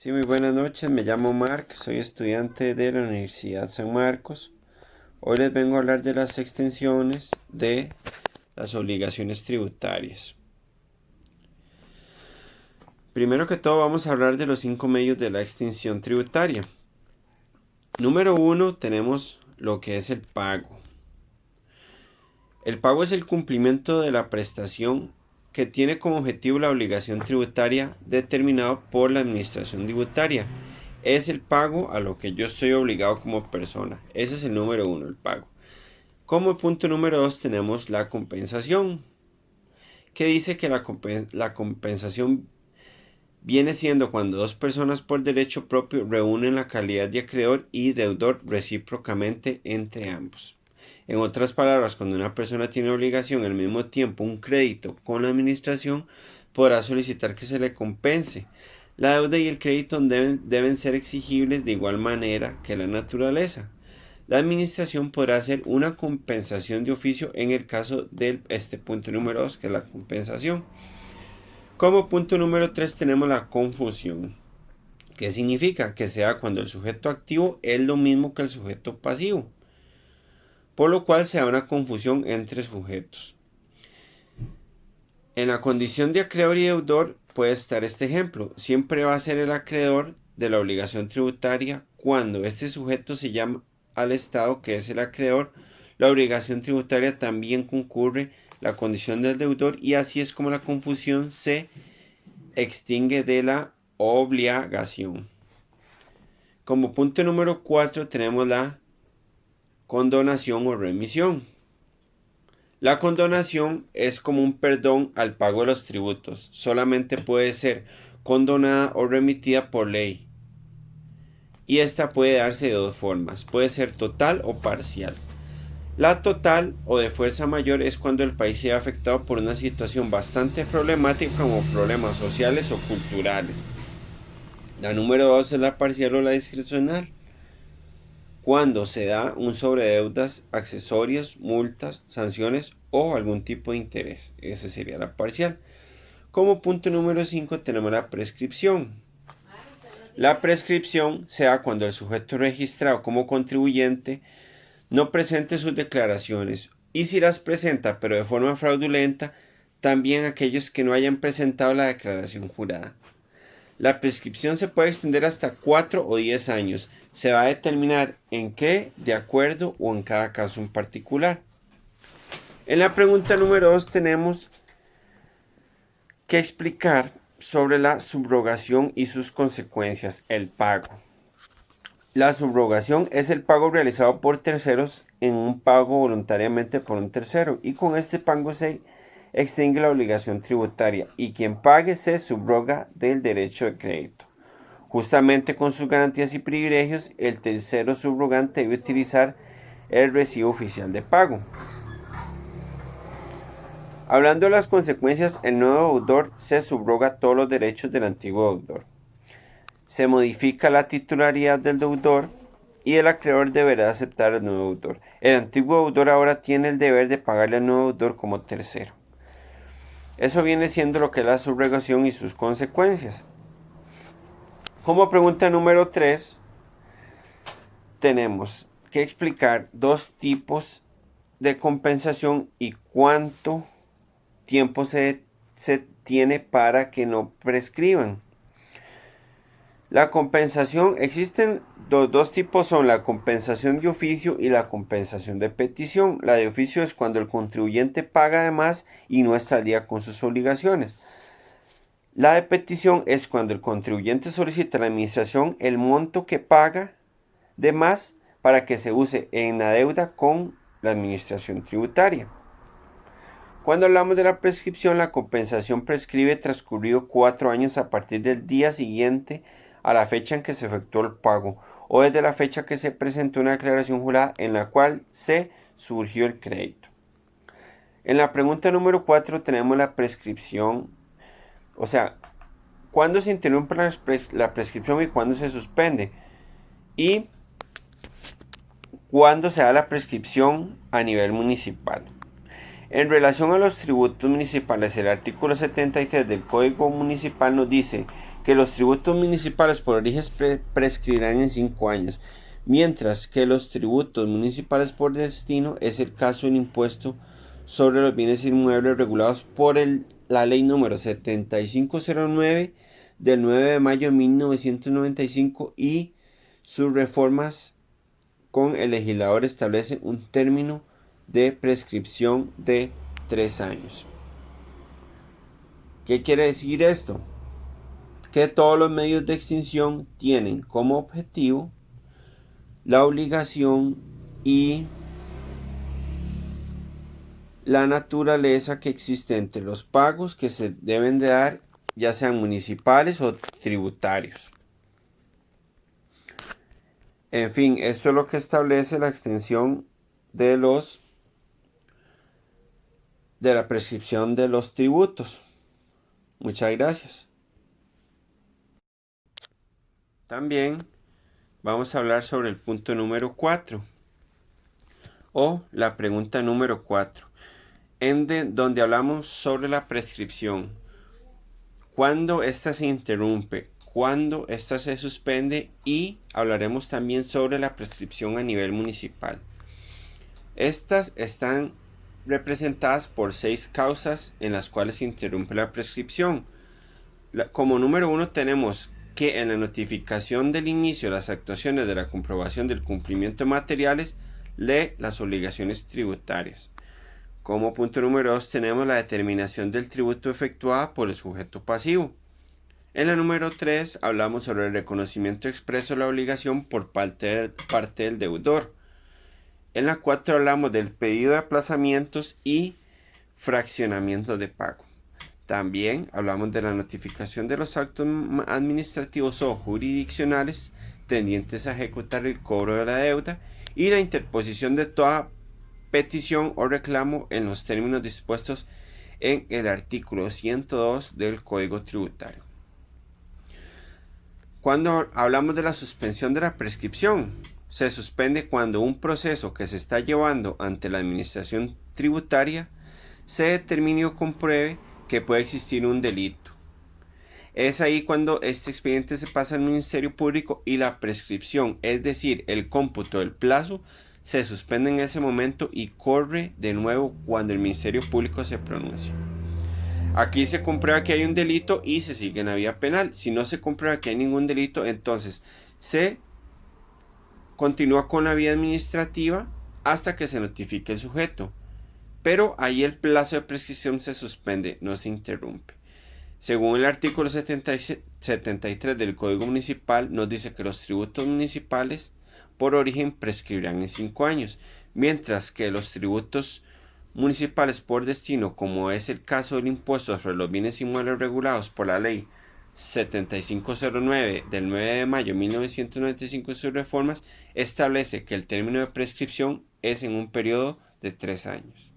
Sí, muy buenas noches, me llamo Mark, soy estudiante de la Universidad San Marcos. Hoy les vengo a hablar de las extensiones de las obligaciones tributarias. Primero que todo vamos a hablar de los 5 medios de la extinción tributaria. Número 1 tenemos lo que es el pago. El pago es el cumplimiento de la prestación que tiene como objetivo la obligación tributaria determinado por la administración tributaria. Es el pago a lo que yo estoy obligado como persona. Ese es el número 1, el pago. Como punto número 2 tenemos la compensación, que dice que la compensación viene siendo cuando dos personas por derecho propio reúnen la calidad de acreedor y deudor recíprocamente entre ambos. En otras palabras, cuando una persona tiene obligación al mismo tiempo un crédito con la administración, podrá solicitar que se le compense. La deuda y el crédito deben ser exigibles de igual manera que la naturaleza. La administración podrá hacer una compensación de oficio en el caso de este punto número 2, que es la compensación. Como punto número 3 tenemos la confusión. ¿Qué significa? Que sea cuando el sujeto activo es lo mismo que el sujeto pasivo, por lo cual se da una confusión entre sujetos. En la condición de acreedor y deudor puede estar este ejemplo. Siempre va a ser el acreedor de la obligación tributaria cuando este sujeto se llama al Estado, que es el acreedor. La obligación tributaria también concurre la condición del deudor, y así es como la confusión se extingue de la obligación. Como punto número 4 tenemos la condonación o remisión. La condonación es como un perdón al pago de los tributos. Solamente puede ser condonada o remitida por ley. Y esta puede darse de dos formas. Puede ser total o parcial. La total o de fuerza mayor es cuando el país sea afectado por una situación bastante problemática, como problemas sociales o culturales. La número 2 es la parcial o la discrecional, cuando se da un sobredeudas, accesorios, multas, sanciones o algún tipo de interés. Esa sería la parcial. Como punto número 5 tenemos la prescripción. La prescripción se da cuando el sujeto registrado como contribuyente no presente sus declaraciones, y si las presenta pero de forma fraudulenta, también aquellos que no hayan presentado la declaración jurada. La prescripción se puede extender hasta 4 o 10 años. Se va a determinar en qué, de acuerdo o en cada caso en particular. En la pregunta número 2 tenemos que explicar sobre la subrogación y sus consecuencias, el pago. La subrogación es el pago realizado por terceros en un pago voluntariamente por un tercero, y con este pago se extingue la obligación tributaria y quien pague se subroga del derecho de crédito. Justamente con sus garantías y privilegios, el tercero subrogante debe utilizar el recibo oficial de pago. Hablando de las consecuencias, el nuevo deudor se subroga todos los derechos del antiguo deudor. Se modifica la titularidad del deudor y el acreedor deberá aceptar al nuevo deudor. El antiguo deudor ahora tiene el deber de pagarle al nuevo deudor como tercero. Eso viene siendo lo que es la subrogación y sus consecuencias. Como pregunta número 3, tenemos que explicar dos tipos de compensación y cuánto tiempo se tiene para que no prescriban. La compensación, existen dos tipos, son la compensación de oficio y la compensación de petición. La de oficio es cuando el contribuyente paga de más y no está al día con sus obligaciones. La de petición es cuando el contribuyente solicita a la administración el monto que paga de más para que se use en la deuda con la administración tributaria. Cuando hablamos de la prescripción, la compensación prescribe transcurrido 4 años a partir del día siguiente a la fecha en que se efectuó el pago, o desde la fecha que se presentó una declaración jurada en la cual se surgió el crédito. En la pregunta número 4 tenemos la prescripción, o sea, cuándo se interrumpe la prescripción y cuándo se suspende, y cuándo se da la prescripción a nivel municipal. En relación a los tributos municipales, el artículo 73 del Código Municipal nos dice que los tributos municipales por origen prescribirán en 5 años, mientras que los tributos municipales por destino es el caso del impuesto sobre los bienes inmuebles regulados por la ley número 7509 del 9 de mayo de 1995 y sus reformas con el legislador establecen un término de prescripción de 3 años. ¿Qué quiere decir esto? Que todos los medios de extinción tienen como objetivo la obligación y la naturaleza que existe entre los pagos que se deben de dar, ya sean municipales o tributarios. En fin, esto es lo que establece la extensión de la prescripción de los tributos. Muchas gracias. También vamos a hablar sobre el punto número 4 o la pregunta número 4, donde hablamos sobre la prescripción. Cuándo ésta se interrumpe, cuándo ésta se suspende y hablaremos también sobre la prescripción a nivel municipal. Estas están representadas por 6 causas en las cuales se interrumpe la prescripción. Como número 1 tenemos que en la notificación del inicio de las actuaciones de la comprobación del cumplimiento de materiales lee las obligaciones tributarias. Como punto número 2 tenemos la determinación del tributo efectuada por el sujeto pasivo. En la número 3 hablamos sobre el reconocimiento expreso de la obligación por parte del deudor. En la 4 hablamos del pedido de aplazamientos y fraccionamiento de pago. También hablamos de la notificación de los actos administrativos o jurisdiccionales tendientes a ejecutar el cobro de la deuda y la interposición de toda petición o reclamo en los términos dispuestos en el artículo 102 del Código Tributario. Cuando hablamos de la suspensión de la prescripción, se suspende cuando un proceso que se está llevando ante la administración tributaria se determine o compruebe que puede existir un delito. Es ahí cuando este expediente se pasa al Ministerio Público y la prescripción, es decir, el cómputo del plazo, se suspende en ese momento y corre de nuevo cuando el Ministerio Público se pronuncie. Aquí se comprueba que hay un delito y se sigue en la vía penal. Si no se comprueba que hay ningún delito, entonces se continúa con la vía administrativa hasta que se notifique el sujeto. Pero ahí el plazo de prescripción se suspende, no se interrumpe. Según el artículo 73 del Código Municipal, nos dice que los tributos municipales por origen prescribirán en 5 años, mientras que los tributos municipales por destino, como es el caso del impuesto sobre los bienes inmuebles regulados por la ley 7509 del 9 de mayo de 1995 y sus reformas, establece que el término de prescripción es en un periodo de 3 años.